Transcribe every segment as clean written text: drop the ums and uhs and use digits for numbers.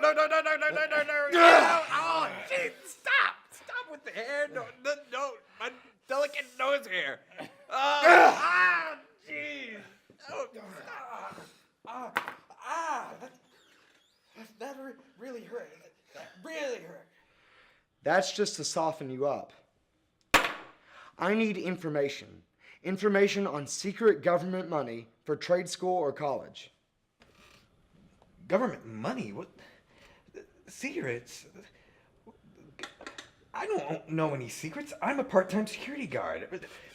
No. Oh, jeez, stop. Stop with the hair. No, my delicate nose hair. Jeez. Oh, stop. That really hurt. That really hurt. That's just to soften you up. I need information. Information on secret government money for trade school or college. Government money? What? Secrets? I don't know any secrets. I'm a part-time security guard.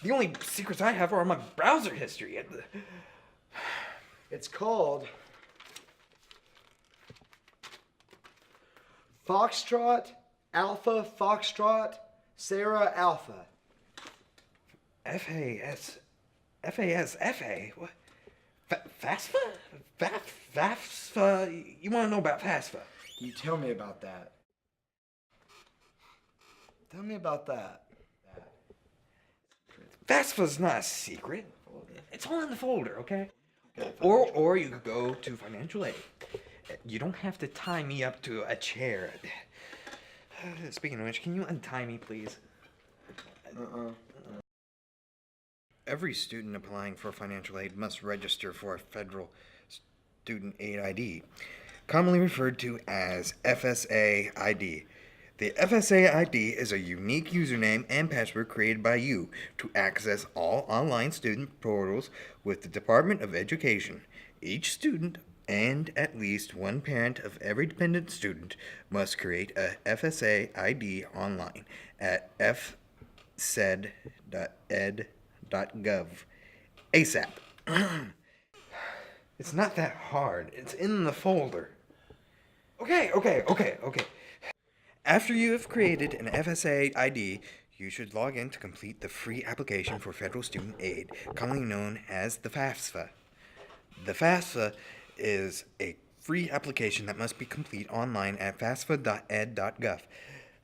The only secrets I have are on my browser history. It's called Foxtrot, Alpha, Foxtrot, Sarah, Alpha. F-A-S-F-A? What? FAFSA? FAFSA? You want to know about FAFSA? You tell me about that. Tell me about that. FAFSA's not a secret. It's all in the folder, okay? Or you could go to financial aid. You don't have to tie me up to a chair. Speaking of which, can you untie me, please? Every student applying for financial aid must register for a federal student aid ID, commonly referred to as FSA ID. The FSA ID is a unique username and password created by you to access all online student portals with the Department of Education. Each student and at least one parent of every dependent student must create a FSA ID online at fsed.ed.gov ASAP. It's not that hard. It's in the folder. Okay. After you have created an FSA ID, you should log in to complete the free application for federal student aid, commonly known as the FAFSA. The FAFSA is a free application that must be complete online at fafsa.ed.gov.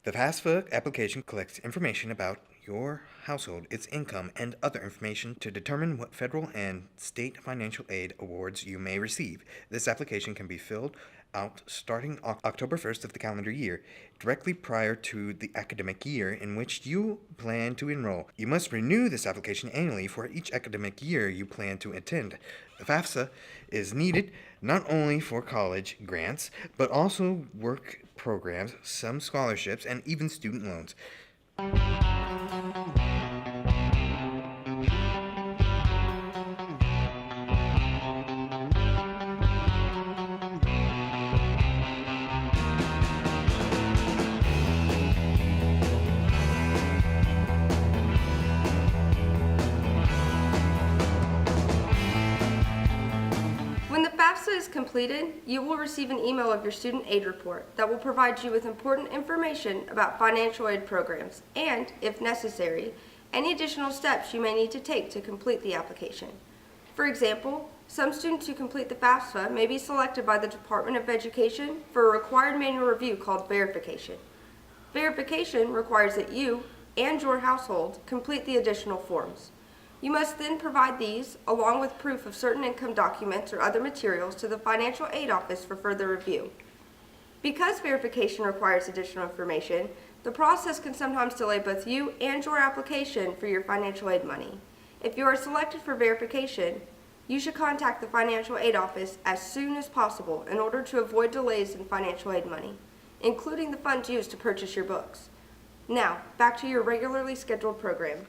The FAFSA application collects information about your household, its income, and other information to determine what federal and state financial aid awards you may receive. This application can be filled out starting October 1st of the calendar year, directly prior to the academic year in which you plan to enroll. You must renew this application annually for each academic year you plan to attend. The FAFSA is needed not only for college grants, but also work programs, some scholarships, and even student loans. When the FAFSA is completed, you will receive an email of your student aid report that will provide you with important information about financial aid programs and, if necessary, any additional steps you may need to take to complete the application. For example, some students who complete the FAFSA may be selected by the Department of Education for a required manual review called verification. Verification requires that you and your household complete the additional forms. You must then provide these, along with proof of certain income documents or other materials, to the Financial Aid Office for further review. Because verification requires additional information, the process can sometimes delay both you and your application for your financial aid money. If you are selected for verification, you should contact the Financial Aid Office as soon as possible in order to avoid delays in financial aid money, including the funds used to purchase your books. Now, back to your regularly scheduled program.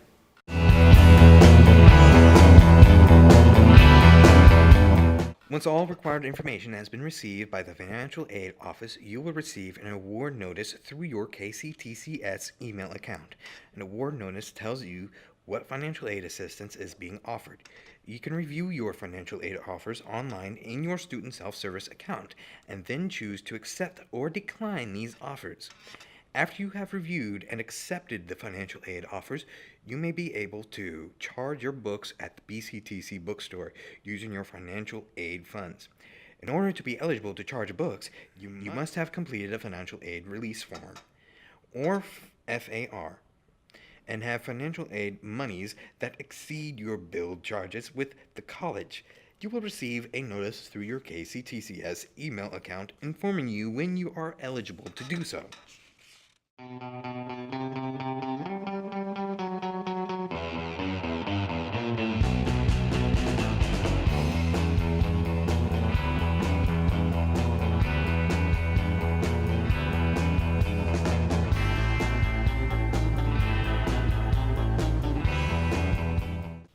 Once all required information has been received by the Financial Aid Office, you will receive an award notice through your KCTCS email account. An award notice tells you what financial aid assistance is being offered. You can review your financial aid offers online in your student self-service account and then choose to accept or decline these offers. After you have reviewed and accepted the financial aid offers, you may be able to charge your books at the BCTC bookstore using your financial aid funds. In order to be eligible to charge books, you must have completed a financial aid release form, or FAR, and have financial aid monies that exceed your billed charges with the college. You will receive a notice through your KCTCS email account informing you when you are eligible to do so.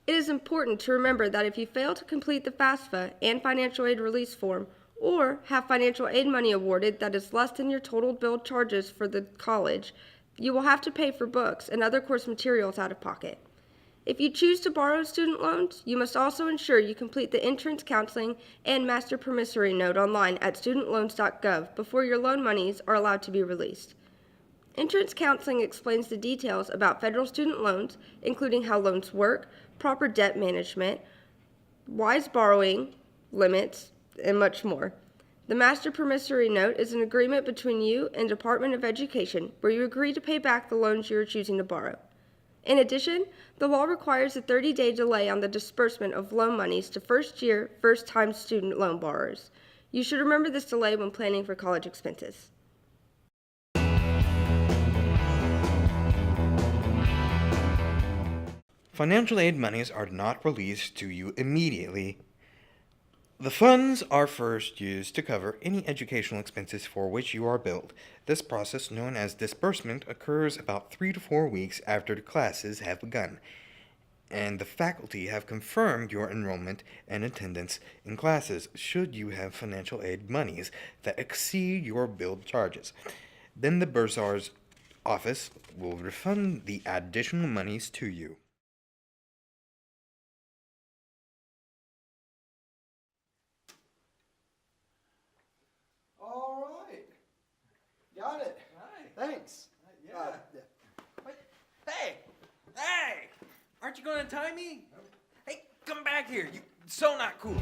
It is important to remember that if you fail to complete the FAFSA and financial aid release form, or have financial aid money awarded that is less than your total billed charges for the college, you will have to pay for books and other course materials out of pocket. If you choose to borrow student loans, you must also ensure you complete the entrance counseling and master promissory note online at studentloans.gov before your loan monies are allowed to be released. Entrance counseling explains the details about federal student loans, including how loans work, proper debt management, wise borrowing limits, and much more. The master promissory note is an agreement between you and Department of Education where you agree to pay back the loans you are choosing to borrow. In addition, the law requires a 30-day delay on the disbursement of loan monies to first-year, first-time student loan borrowers. You should remember this delay when planning for college expenses. Financial aid monies are not released to you immediately. The funds are first used to cover any educational expenses for which you are billed. This process, known as disbursement, occurs about 3 to 4 weeks after the classes have begun, and the faculty have confirmed your enrollment and attendance in classes should you have financial aid monies that exceed your billed charges. Then the bursar's office will refund the additional monies to you. All right. Got it. Right. Thanks. Yeah. What? Hey! Hey! Aren't you gonna tie me? Hey, come back here. You so not cool.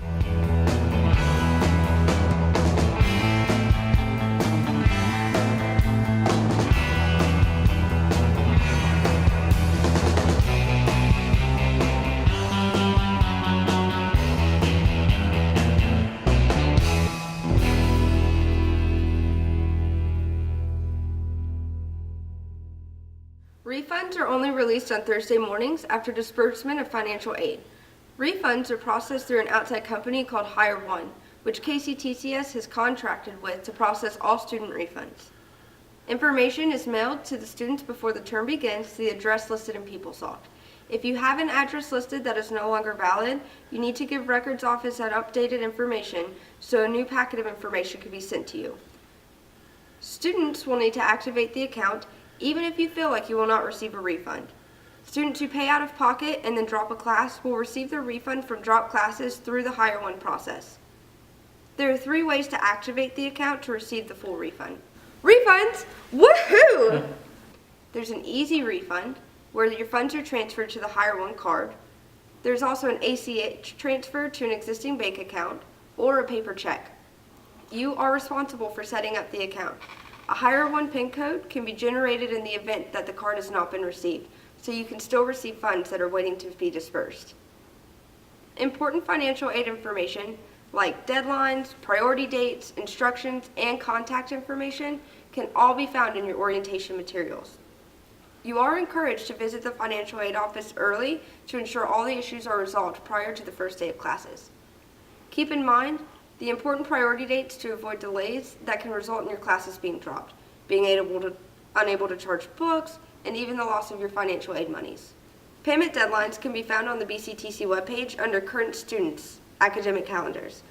Refunds are only released on Thursday mornings after disbursement of financial aid. Refunds are processed through an outside company called Hire One, which KCTCS has contracted with to process all student refunds. Information is mailed to the students before the term begins to the address listed in PeopleSoft. If you have an address listed that is no longer valid, you need to give Records Office that updated information so a new packet of information can be sent to you. Students will need to activate the account even if you feel like you will not receive a refund. Students who pay out of pocket and then drop a class will receive their refund from drop classes through the Hire One process. There are 3 ways to activate the account to receive the full refund. Refunds! Woohoo! There's an easy refund where your funds are transferred to the Hire One card. There's also an ACH transfer to an existing bank account or a paper check. You are responsible for setting up the account. A Hire One PIN code can be generated in the event that the card has not been received, so you can still receive funds that are waiting to be dispersed. Important financial aid information like deadlines, priority dates, instructions, and contact information can all be found in your orientation materials. You are encouraged to visit the financial aid office early to ensure all the issues are resolved prior to the first day of classes. Keep in mind the important priority dates to avoid delays that can result in your classes being dropped, being unable to charge books, and even the loss of your financial aid monies. Payment deadlines can be found on the BCTC webpage under Current Students Academic Calendars.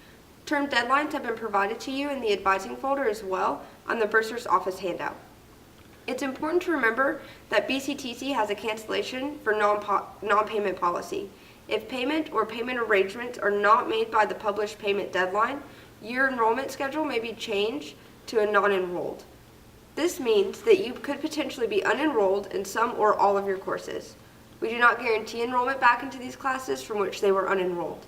Term deadlines have been provided to you in the advising folder as well on the Bursar's Office handout. It's important to remember that BCTC has a cancellation for non-payment policy. If payment or payment arrangements are not made by the published payment deadline, your enrollment schedule may be changed to a non-enrolled. This means that you could potentially be unenrolled in some or all of your courses. We do not guarantee enrollment back into these classes from which they were unenrolled.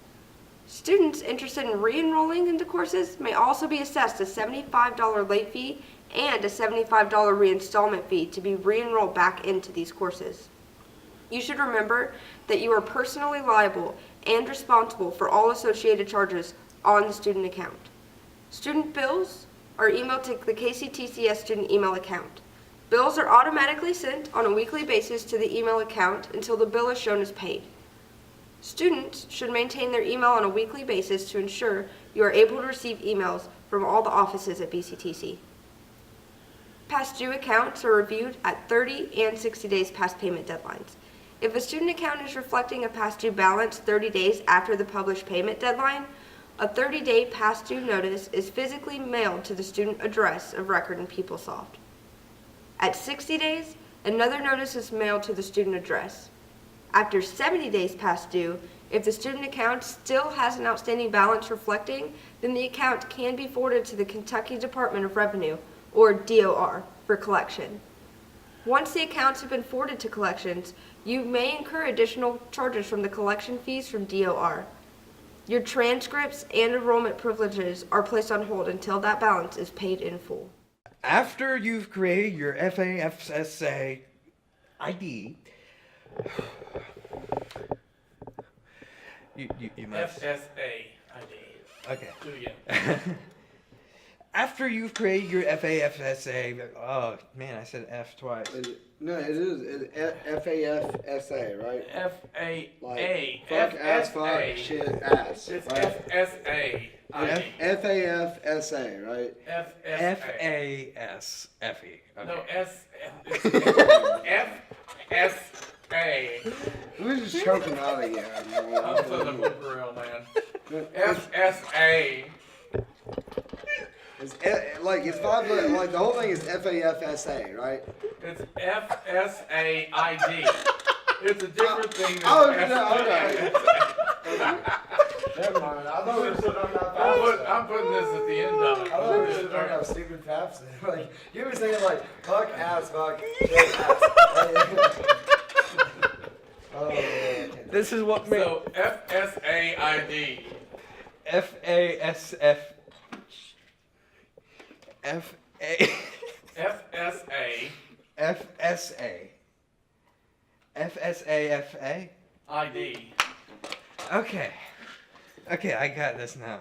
Students interested in re-enrolling into courses may also be assessed a $75 late fee and a $75 reinstallment fee to be re-enrolled back into these courses. You should remember that you are personally liable and responsible for all associated charges on the student account. Student bills are emailed to the KCTCS student email account. Bills are automatically sent on a weekly basis to the email account until the bill is shown as paid. Students should maintain their email on a weekly basis to ensure you are able to receive emails from all the offices at BCTC. Past due accounts are reviewed at 30 and 60 days past payment deadlines. If a student account is reflecting a past due balance 30 days after the published payment deadline, a 30-day past due notice is physically mailed to the student address of record in PeopleSoft. At 60 days, another notice is mailed to the student address. After 70 days past due, if the student account still has an outstanding balance reflecting, then the account can be forwarded to the Kentucky Department of Revenue, or DOR, for collection. Once the accounts have been forwarded to collections, you may incur additional charges from the collection fees from DOR. Your transcripts and enrollment privileges are placed on hold until that balance is paid in full. After you've created your FAFSA ID, you must. FSA ID. Okay. Do it again. After you've created your FAFSA, oh man, I said F twice. No, it is FAFSA, right? FAA. Fuck, ass, fuck, shit, ass. It's Right? FSA ID. FAFSA, right? FASFE. Okay. No, FSA. We're just choking out of you. I'm putting a book real, man. FSA. It's five letters, like the whole thing is FAFSA, right? It's FSA ID. It's a different thing than Oh, FSA. no, okay. Never mind. I thought we were still talking about FAFSA. I'm putting this at the end of it. I thought we were still talking about stupid FAFSA. Like, you were saying like, fuck, ass, fuck, shit, ass. Oh, man. This is what made So FSA ID. FASF. FA. FSA FSA. FSAFA? ID. Okay. Okay, I got this now.